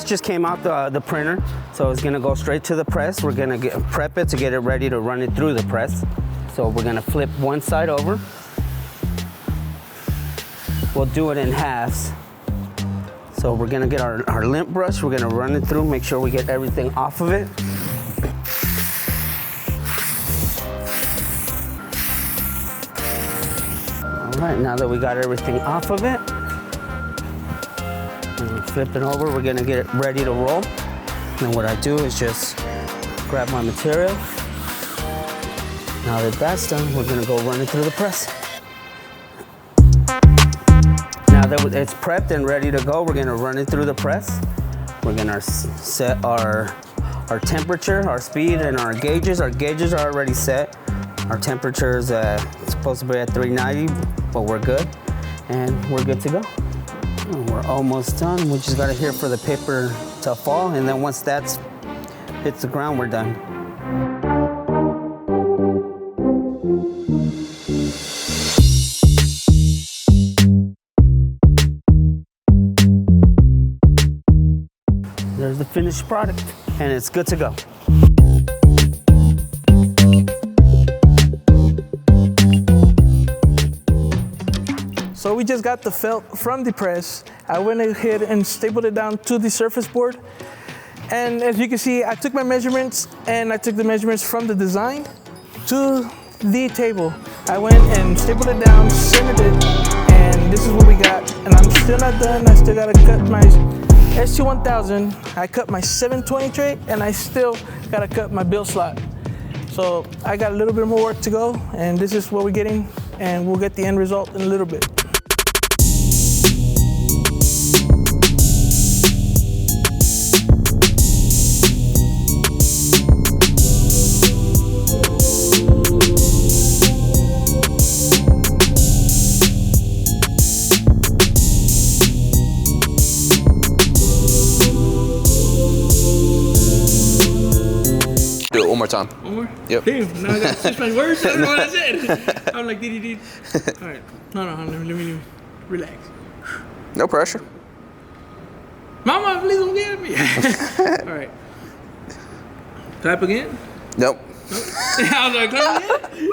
just came out the printer, so it's gonna go straight to the press. We're gonna prep it to get it ready to run it through the press. So we're gonna flip one side over. We'll do it in halves. So we're gonna get our lint brush, we're gonna run it through, make sure we get everything off of it. All right, now that we got everything off of it, flip it over, we're gonna get it ready to roll. And what I do is just grab my material. Now that that's done, we're gonna go run it through the press. Now that it's prepped and ready to go, we're gonna run it through the press. We're gonna set our temperature, our speed, and our gauges. Our gauges are already set. Our temperature is supposed to be at 390, but we're good. And we're good to go. We're almost done. We just gotta hear for the paper to fall, and then once that hits the ground, we're done. There's the finished product, and it's good to go. So we just got the felt from the press. I went ahead and stapled it down to the surface board. And as you can see, I took my measurements, and I took the measurements from the design to the table. I went and stapled it down, centered it, and this is what we got. And I'm still not done. I still gotta cut my ST1000. I cut my 720 tray, and I still gotta cut my bill slot. So I got a little bit more work to go, and this is what we're getting, and we'll get the end result in a little bit. Do it one more time. One more? Yep. Damn, now I got to switch my words. I don't know what I said. I'm like, dee. All right. No, let me relax. No pressure. Mama, please don't get me. All right. Clap again? Nope. I was like, clap again?